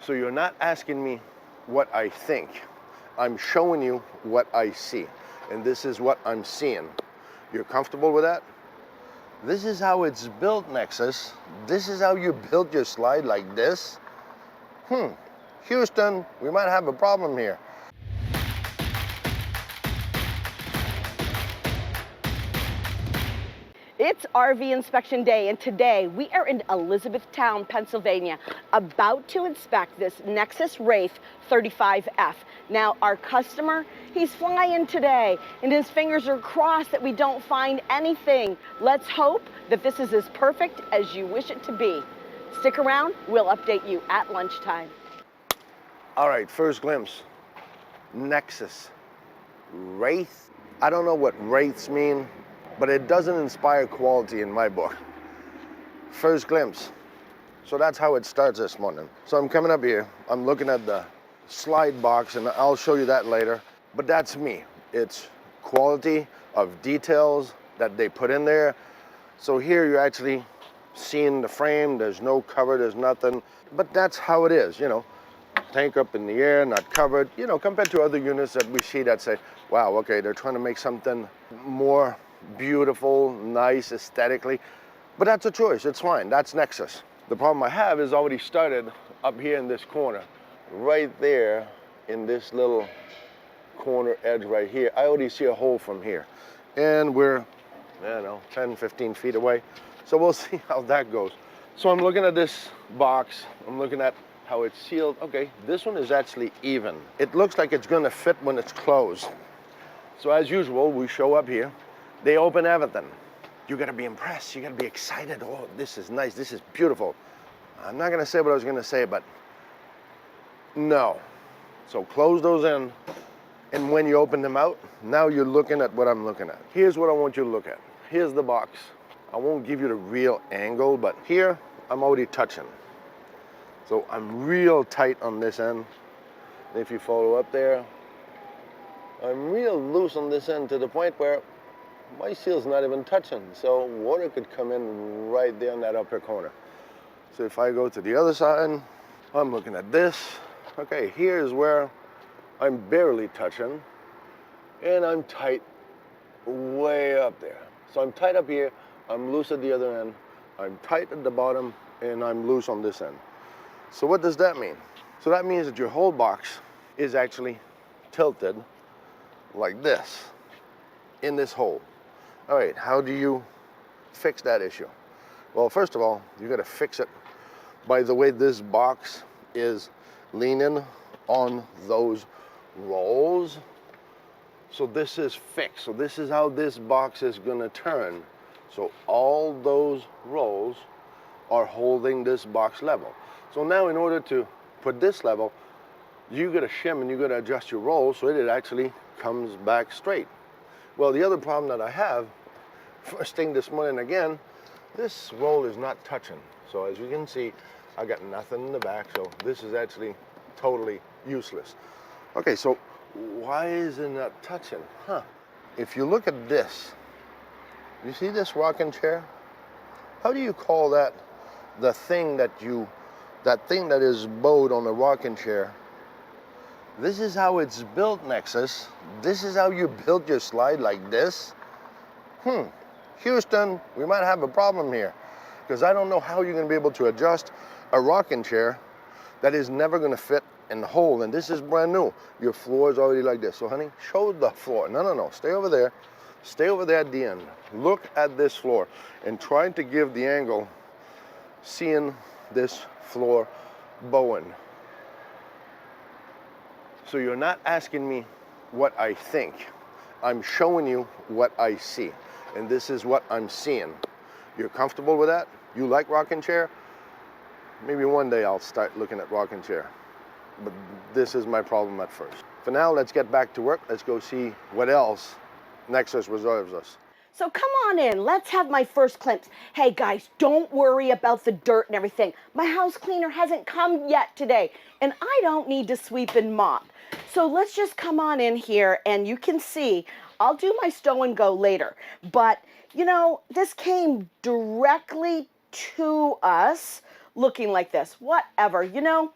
So you're not asking me what I think. I'm showing you what I see. And this is what I'm seeing. You're comfortable with that? This is how it's built, NeXus. This is how you build your slide, like this. Houston, we might have a problem here. It's RV inspection day, and today we are in Elizabethtown, Pennsylvania, about to inspect this NeXus Wraith 35F. Now, our customer, he's flying today, and his fingers are crossed that we don't find anything. Let's hope that this is as perfect as you wish it to be. Stick around, we'll update you at lunchtime. All right, first glimpse. NeXus Wraith. I don't know what wraiths mean, but it doesn't inspire quality in my book. First glimpse. So that's how it starts this morning. So I'm coming up here, I'm looking at the slide box, and I'll show you that later, but that's me. It's quality of details that they put in there. So here you're actually seeing the frame, there's no cover, there's nothing, but that's how it is, you know. Tank up in the air, not covered, you know, compared to other units that we see that say, wow, okay, they're trying to make something more beautiful, nice, aesthetically, but that's a choice, it's fine, that's NeXus. The problem I have is already started up here in this corner, right there in this little corner edge right here. I already see a hole from here, and we're, I don't know, 10, 15 feet away, so we'll see how that goes. So I'm looking at this box, I'm looking at how it's sealed. Okay, this one is actually even. It looks like it's gonna fit when it's closed. So as usual, we show up here, they open everything. You gotta be impressed, you gotta be excited. Oh, this is nice, this is beautiful. I'm not gonna say what I was gonna say, but no. So close those in, and when you open them out, now you're looking at what I'm looking at. Here's what I want you to look at. Here's the box. I won't give you the real angle, but here, I'm already touching. So I'm real tight on this end. If you follow up there, I'm real loose on this end to the point where my seal's not even touching. So water could come in right there in that upper corner. So if I go to the other side, I'm looking at this. Okay, here's where I'm barely touching, and I'm tight way up there. So I'm tight up here, I'm loose at the other end, I'm tight at the bottom, and I'm loose on this end. So what does that mean? So that means that your whole box is actually tilted like this in this hole. All right, how do you fix that issue? Well, first of all, you gotta fix it by the way this box is leaning on those rolls. So this is fixed. So this is how this box is gonna turn. So all those rolls are holding this box level. So now in order to put this level, you gotta shim and you gotta adjust your roll so it actually comes back straight. Well, the other problem that I have, first thing this morning again, this roll is not touching. So as you can see, I got nothing in the back, so this is actually totally useless. Okay, so why is it not touching? If you look at this, you see this rocking chair? How do you call that the thing that is bowed on a rocking chair? This is how it's built, NeXus. This is how you build your slide, like this. Houston, we might have a problem here, because I don't know how you're gonna be able to adjust a rocking chair that is never gonna fit in the hole, and this is brand new. Your floor is already like this. So honey, show the floor. No, stay over there. Stay over there at the end. Look at this floor and try to give the angle seeing this floor bowing. So you're not asking me what I think. I'm showing you what I see, and this is what I'm seeing. You're comfortable with that? You like rocking chair? Maybe one day I'll start looking at rocking chair, but this is my problem at first. For now, let's get back to work. Let's go see what else NeXus reserves us. So come on in, let's have my first glimpse. Hey guys, don't worry about the dirt and everything. My house cleaner hasn't come yet today, and I don't need to sweep and mop. So let's just come on in here, and you can see, I'll do my stow and go later. But, you know, this came directly to us looking like this. Whatever, you know,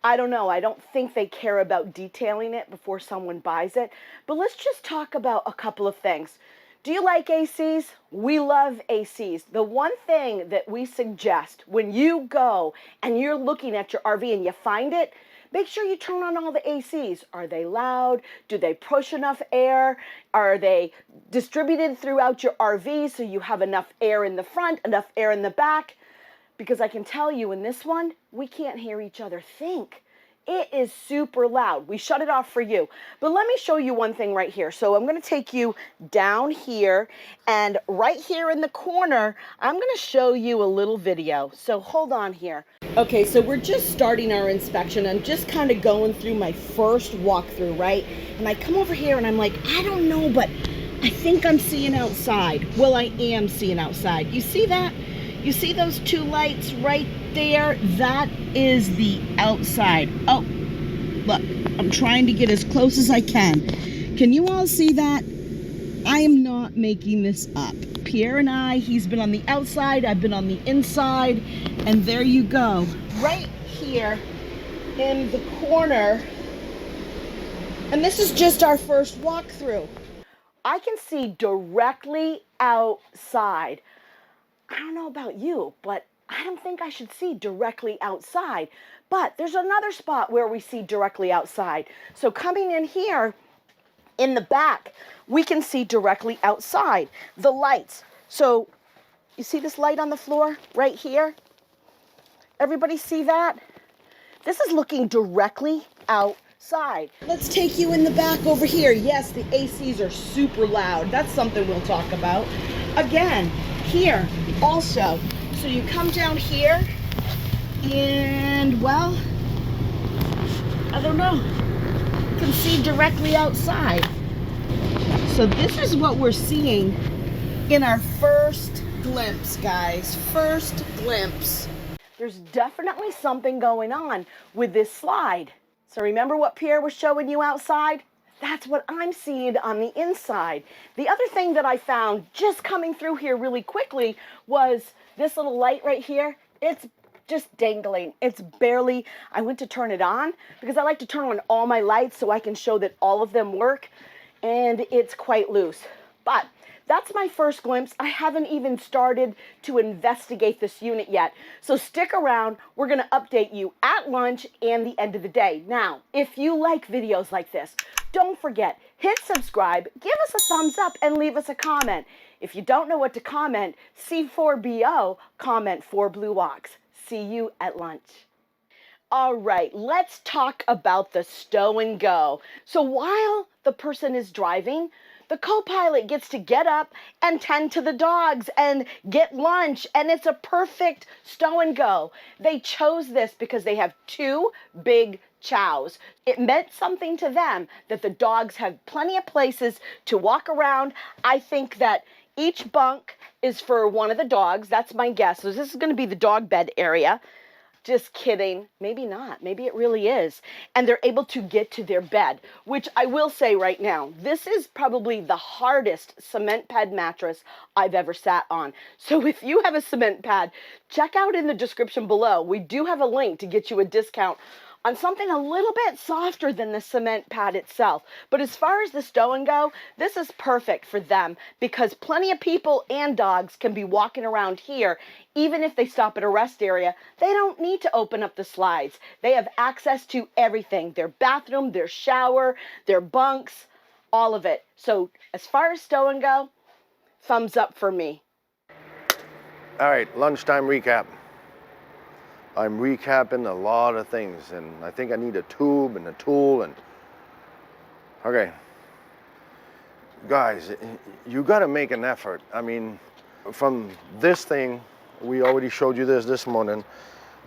I don't know. I don't think they care about detailing it before someone buys it. But let's just talk about a couple of things. Do you like ACs? We love ACs. The one thing that we suggest when you go and you're looking at your RV and you find it, make sure you turn on all the ACs. Are they loud? Do they push enough air? Are they distributed throughout your RV so you have enough air in the front, enough air in the back? Because I can tell you in this one, we can't hear each other think. It is super loud. We shut it off for you. But let me show you one thing right here. So I'm going to take you down here, and right here in the corner, I'm going to show you a little video. So hold on here. Okay, so we're just starting our inspection. I'm just kind of going through my first walkthrough, right? And I come over here and I'm like, I don't know, but I think I'm seeing outside. Well, I am seeing outside. You see that? You see those two lights right there? That is the outside. Oh, look, I'm trying to get as close as I can. Can you all see that? I am not making this up. Pierre and I, he's been on the outside, I've been on the inside, and there you go. Right here in the corner, and this is just our first walkthrough. I can see directly outside. I don't know about you, but I don't think I should see directly outside. But there's another spot where we see directly outside. So coming in here, in the back, we can see directly outside. The lights. So you see this light on the floor right here? Everybody see that? This is looking directly outside. Let's take you in the back over here. Yes, the ACs are super loud. That's something we'll talk about. Again, here also. So you come down here and, well, I don't know. You can see directly outside. So this is what we're seeing in our first glimpse, guys. First glimpse. There's definitely something going on with this slide. So remember what Pierre was showing you outside? That's what I'm seeing on the inside. The other thing that I found just coming through here really quickly was this little light right here. It's just dangling. It's barely, I went to turn it on because I like to turn on all my lights so I can show that all of them work, and it's quite loose. But that's my first glimpse. I haven't even started to investigate this unit yet. So stick around. We're going to update you at lunch and the end of the day. Now, if you like videos like this, don't forget, hit subscribe, give us a thumbs up, and leave us a comment. If you don't know what to comment, C4BO, comment 4 Blue Walks. See you at lunch. All right, let's talk about the stow and go. So while the person is driving, the co-pilot gets to get up and tend to the dogs and get lunch, and it's a perfect stow and go. They chose this because they have 2 big chows. It meant something to them that the dogs have plenty of places to walk around. I think that each bunk is for one of the dogs. That's my guess. So this is going to be the dog bed area. Just kidding. Maybe not. Maybe it really is. And they're able to get to their bed, which I will say right now, this is probably the hardest cement pad mattress I've ever sat on. So if you have a cement pad, check out in the description below. We do have a link to get you a discount on something a little bit softer than the cement pad itself. But as far as the stow and go, this is perfect for them because plenty of people and dogs can be walking around here. Even if they stop at a rest area, they don't need to open up the slides. They have access to everything, their bathroom, their shower, their bunks, all of it. So as far as stow and go, thumbs up for me. All right, lunchtime recap. I'm recapping a lot of things, and I think I need a tube and a tool, and okay. Guys, you gotta make an effort. I mean, from this thing, we already showed you this morning,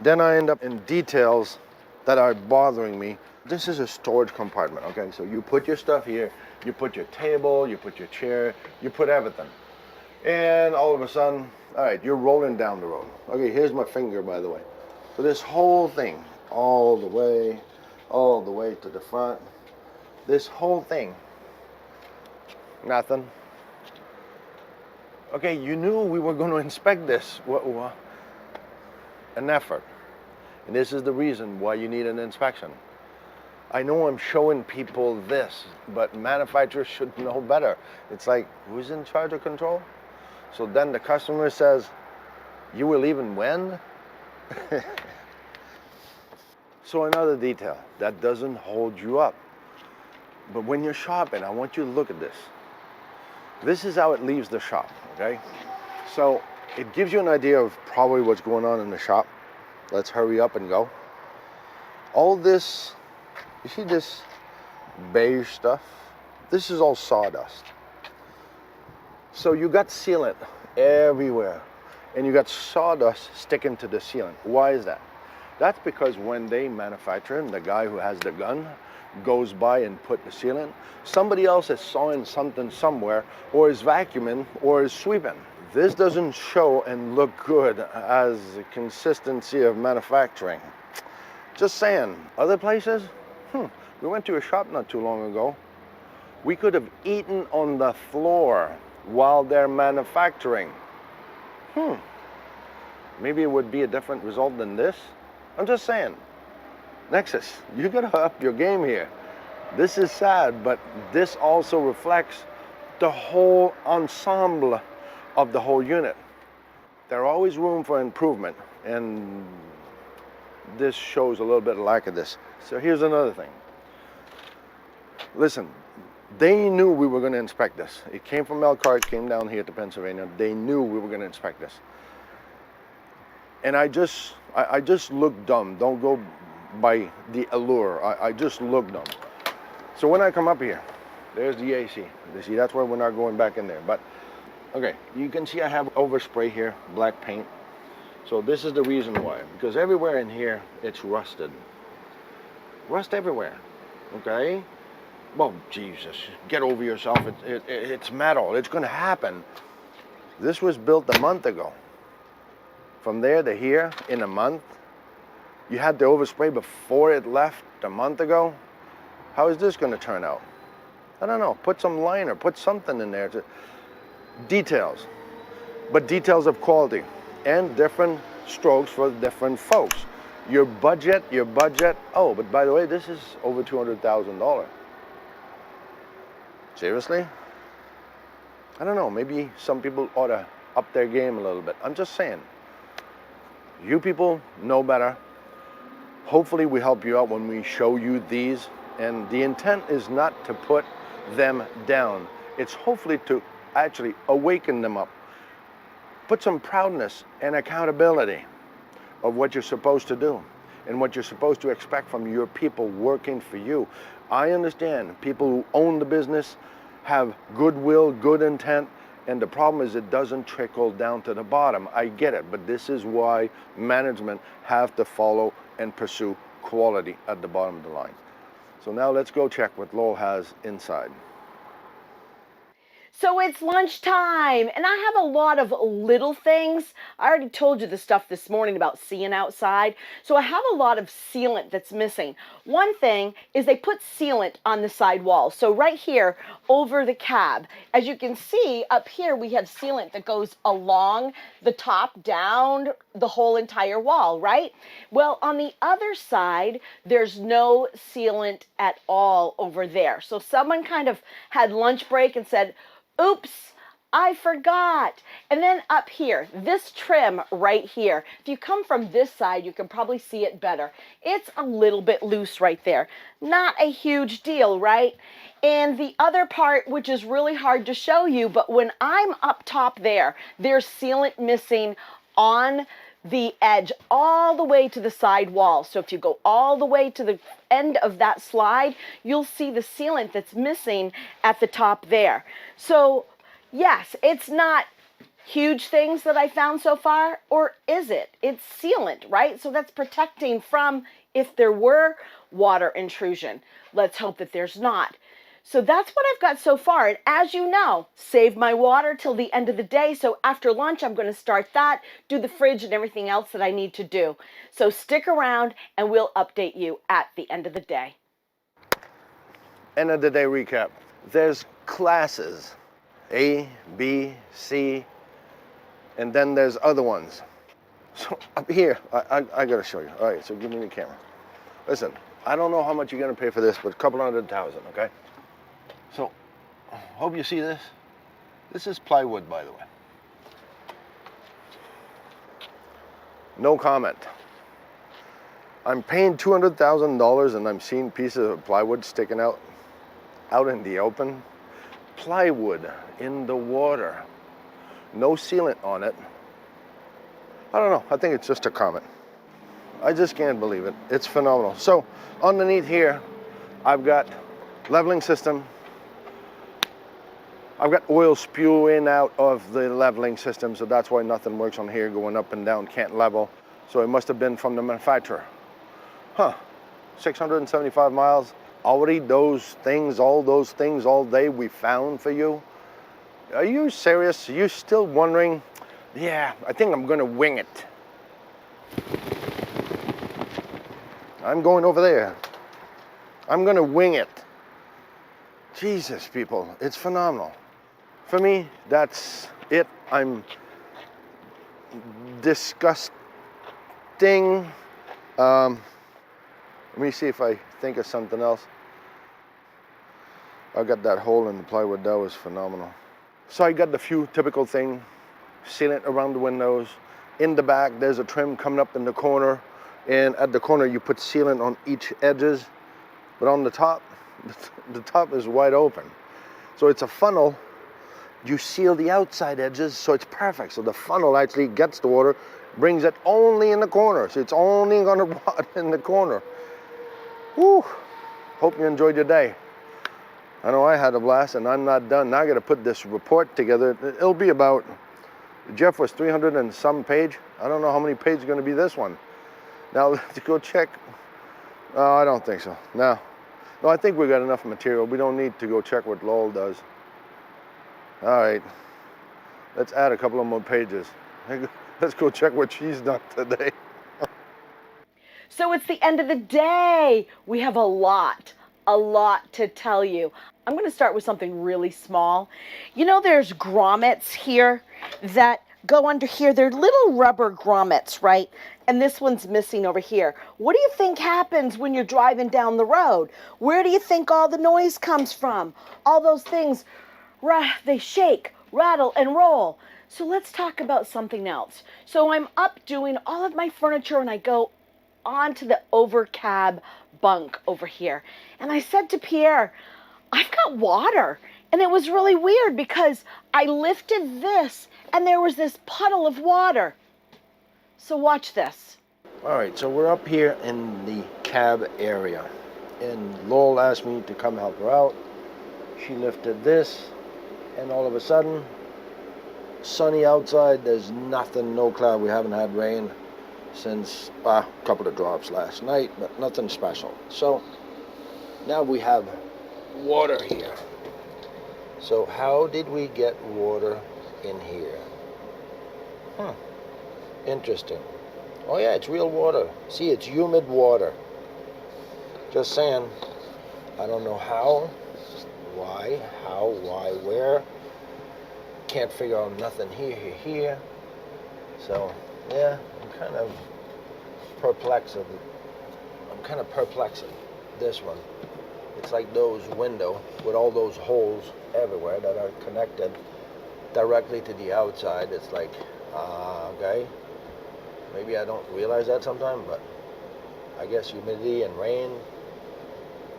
then I end up in details that are bothering me. This is a storage compartment, okay? So you put your stuff here, you put your table, you put your chair, you put everything. And all of a sudden, all right, you're rolling down the road. Okay, here's my finger, by the way. So this whole thing, all the way to the front, this whole thing, nothing. Okay, you knew we were going to inspect this. An effort. And this is the reason why you need an inspection. I know I'm showing people this, but manufacturers should know better. It's like, who's in charge of control? So then the customer says, you will even when? So another detail that doesn't hold you up. But when you're shopping, I want you to look at this. This is how it leaves the shop, okay? So it gives you an idea of probably what's going on in the shop. Let's hurry up and go. All this, you see this beige stuff? This is all sawdust. So you got sealant everywhere, and you got sawdust sticking to the sealant. Why is that? That's because when they manufacture it, the guy who has the gun goes by and put the sealant, somebody else is sawing something somewhere, or is vacuuming, or is sweeping. This doesn't show and look good as a consistency of manufacturing. Just saying, other places, we went to a shop not too long ago. We could have eaten on the floor while they're manufacturing. Maybe it would be a different result than this. I'm just saying, NeXus, you gotta up your game here. This is sad, but this also reflects the whole ensemble of the whole unit. There's always room for improvement, and this shows a little bit of lack of this. So here's another thing. Listen, they knew we were gonna inspect this. It came from Elkhart, came down here to Pennsylvania. They knew we were gonna inspect this. And I just look dumb. Don't go by the allure. I just look dumb. So when I come up here, there's the AC. You see, that's why we're not going back in there. But, okay, you can see I have overspray here, black paint. So this is the reason why. Because everywhere in here, it's rusted. Rust everywhere, okay? Well, Jesus, get over yourself. It's metal. It's going to happen. This was built a month ago. From there to here in a month. You had the overspray before it left a month ago. How is this going to turn out? I don't know. Put some liner, put something in there. Details, but details of quality and different strokes for different folks. Your budget. Oh, but by the way, this is over $200,000. Seriously? I don't know. Maybe some people ought to up their game a little bit. I'm just saying. You people know better. Hopefully we help you out when we show you these. And the intent is not to put them down. It's hopefully to actually awaken them up. Put some proudness and accountability of what you're supposed to do and what you're supposed to expect from your people working for you. I understand people who own the business have goodwill, good intent, and the problem is it doesn't trickle down to the bottom. I get it, but this is why management have to follow and pursue quality at the bottom of the line. So now let's go check what Laurel has inside. So it's lunchtime, and I have a lot of little things. I already told you the stuff this morning about seeing outside. So I have a lot of sealant that's missing. One thing is they put sealant on the side wall. So right here over the cab, as you can see up here, we have sealant that goes along the top down the whole entire wall, right? Well, on the other side, there's no sealant at all over there. So someone kind of had lunch break and said, oops, I forgot. And then up here, this trim right here, if you come from this side, you can probably see it better. It's a little bit loose right there. Not a huge deal, right? And the other part, which is really hard to show you, but when I'm up top there, there's sealant missing on the edge all the way to the side wall. So if you go all the way to the end of that slide, you'll see the sealant that's missing at the top there. So yes, it's not huge things that I found so far, or is it? It's sealant, right? So that's protecting from if there were water intrusion. Let's hope that there's not. So that's what I've got so far. And as you know, save my water till the end of the day. So after lunch, I'm going to start that, do the fridge and everything else that I need to do. So stick around and we'll update you at the end of the day. End of the day recap. There's classes, A, B, C, and then there's other ones. So up here, I gotta show you. All right, so give me the camera. Listen, I don't know how much you're gonna pay for this, but a couple $100,000, okay? So, hope you see this. This is plywood, by the way. No comment. I'm paying $200,000 and I'm seeing pieces of plywood sticking out in the open. Plywood in the water. No sealant on it. I don't know, I think it's just a comment. I just can't believe it. It's phenomenal. So underneath here, I've got leveling system. I've got oil spewing out of the leveling system, so that's why nothing works on here, going up and down, can't level. So it must have been from the manufacturer. Huh, 675 miles. Already those things, all those things all day we found for you. Are you serious? Are you still wondering? Yeah, I think I'm gonna wing it. I'm going over there. I'm gonna wing it. Jesus, people, it's phenomenal. For me, that's it. I'm disgusting. Let me see if I think of something else. I got that hole in the plywood, that was phenomenal. So I got the few typical thing, sealant around the windows. In the back, there's a trim coming up in the corner. And at the corner, you put sealant on each edges. But on the top is wide open. So it's a funnel. You seal the outside edges, so it's perfect. So the funnel actually gets the water, brings it only in the corner. So it's only gonna rot in the corner. Whew. Hope you enjoyed your day. I know I had a blast and I'm not done. Now I gotta put this report together. It'll be about, Jeff was 300 and some page. I don't know how many pages gonna be this one. Now let's go check. Oh, I don't think so. No, I think we got enough material. We don't need to go check what Laurel does. All right, let's add a couple of more pages. Let's go check what she's done today. So it's the end of the day. We have a lot to tell you. I'm going to start with something really small. You know, there's grommets here that go under here. They're little rubber grommets, right? And this one's missing over here. What do you think happens when you're driving down the road? Where do you think all the noise comes from? All those things, they shake, rattle, and roll. So let's talk about something else. So I'm up doing all of my furniture and I go onto the overcab bunk over here. And I said to Pierre, I've got water. And it was really weird because I lifted this and there was this puddle of water. So watch this. All right, so we're up here in the cab area. And Laurel asked me to come help her out. She lifted this and all of a sudden, sunny outside, there's nothing, no cloud. We haven't had rain since a couple of drops last night, but nothing special. So now we have water here. So how did we get water in here? Interesting. Oh yeah, it's real water. See, it's humid water. Just saying. I don't know how, why, where. Can't figure out nothing here. So yeah, I'm kind of perplexed. I'm kind of perplexed at this one. It's like those windows with all those holes everywhere that are connected directly to the outside. It's like, okay, maybe I don't realize that sometimes, but I guess humidity and rain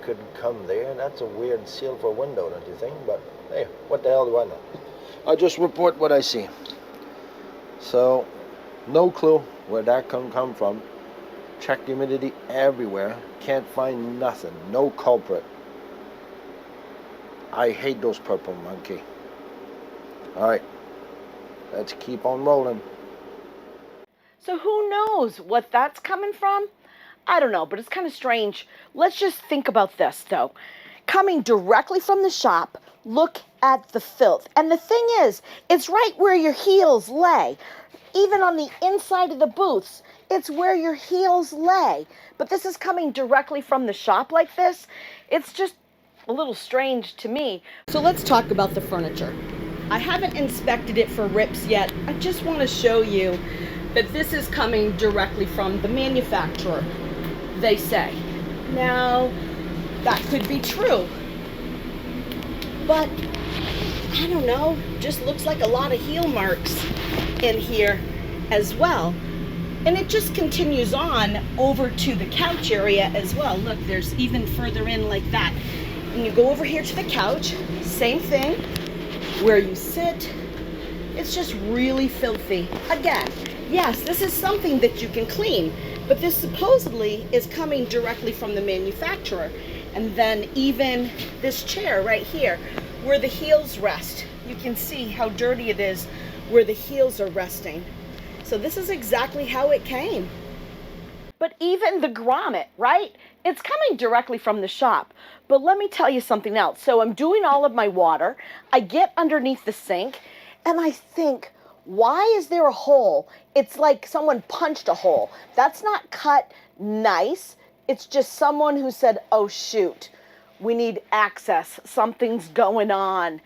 could come there. That's a weird seal for a window, don't you think? But hey, what the hell do I know? I just report what I see. So, no clue where that can come from. Checked humidity everywhere. Can't find nothing. No culprit. I hate those purple monkey. All right, let's keep on rolling. So who knows what that's coming from? I don't know, but it's kind of strange. Let's just think about this, though. Coming directly from the shop, look at the filth. And the thing is, it's right where your heels lay. Even on the inside of the booths, it's where your heels lay. But this is coming directly from the shop like this. It's just a little strange to me. So let's talk about the furniture. I haven't inspected it for rips yet. I just want to show you that this is coming directly from the manufacturer, they say. Now, that could be true, but I don't know, just looks like a lot of heel marks in here as well. And it just continues on over to the couch area as well. Look, there's even further in like that. And you go over here to the couch, same thing, where you sit. It's just really filthy. Again, yes, this is something that you can clean, but this supposedly is coming directly from the manufacturer. And then even this chair right here, where the heels rest, you can see how dirty it is where the heels are resting. So this is exactly how it came. But even the grommet, right? It's coming directly from the shop. But let me tell you something else. So I'm doing all of my water. I get underneath the sink and I think, why is there a hole? It's like someone punched a hole. That's not cut nice. It's just someone who said, oh shoot, we need access. Something's going on.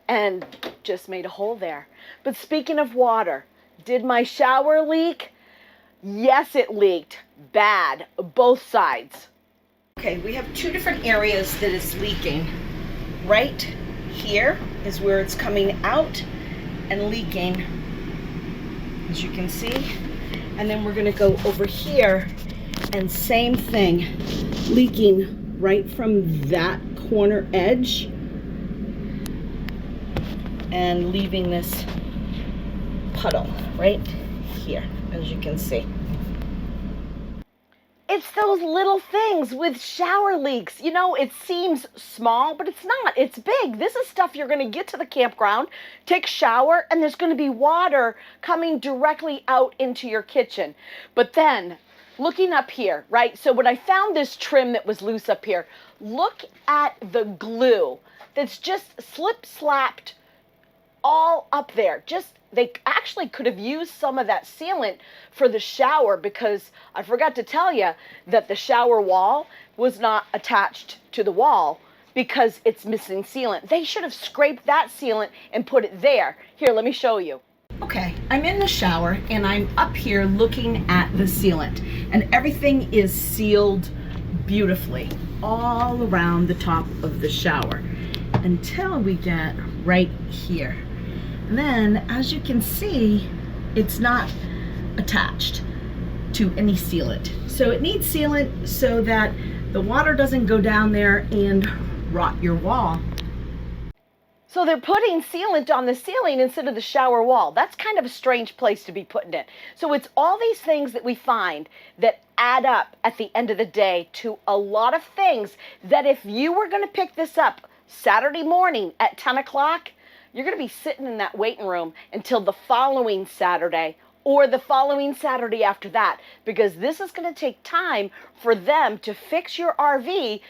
And just made a hole there. But speaking of water, did my shower leak? Yes, it leaked. Bad. Both sides. Okay, we have two different areas that it's leaking. Right here is where it's coming out and leaking, as you can see. And then we're going to go over here and same thing, leaking right from that corner edge and leaving this puddle right here, as you can see. It's those little things with shower leaks. You know, it seems small, but it's not. It's big. This is stuff you're going to get to the campground, take a shower, and there's going to be water coming directly out into your kitchen. But then, looking up here, right? So when I found this trim that was loose up here, look at the glue that's just slip-slapped all up there. They actually could have used some of that sealant for the shower, because I forgot to tell you that the shower wall was not attached to the wall because it's missing sealant. They should have scraped that sealant and put it there. Here, let me show you. Okay, I'm in the shower and I'm up here looking at the sealant, and everything is sealed beautifully all around the top of the shower until we get right here. And then, as you can see, it's not attached to any sealant. So it needs sealant so that the water doesn't go down there and rot your wall. So they're putting sealant on the ceiling instead of the shower wall. That's kind of a strange place to be putting it. So it's all these things that we find that add up at the end of the day to a lot of things that if you were going to pick this up Saturday morning at 10 o'clock, you're going to be sitting in that waiting room until the following Saturday or the following Saturday after that, because this is going to take time for them to fix your RV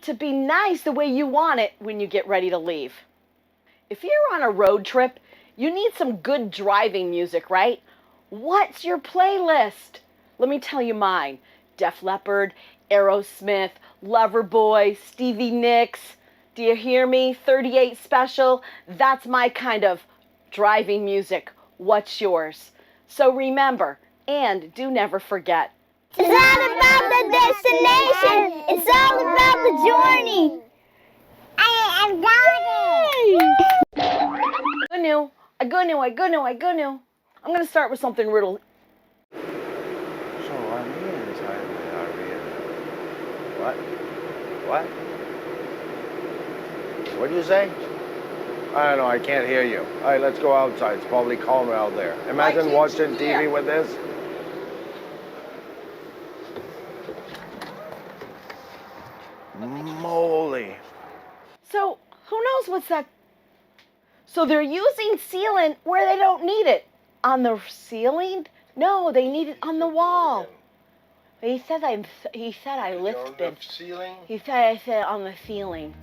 to be nice the way you want it when you get ready to leave. If you're on a road trip, you need some good driving music, right? What's your playlist? Let me tell you mine. Def Leppard, Aerosmith, Loverboy, Stevie Nicks. Do you hear me? 38 Special. That's my kind of driving music. What's yours? So remember, and do never forget. It's not about the destination. It's all about the journey. I'm I knew. I'm going to start with something riddle. So I'm here inside my RV. What? What did you say? I don't know, I can't hear you. All right, let's go outside. It's probably calmer out there. Imagine watching TV with this. Moly. So, who knows what's that? So they're using sealant where they don't need it. On the ceiling? No, they need it on the wall. He said I lifted. Ceiling? He said I said on the ceiling.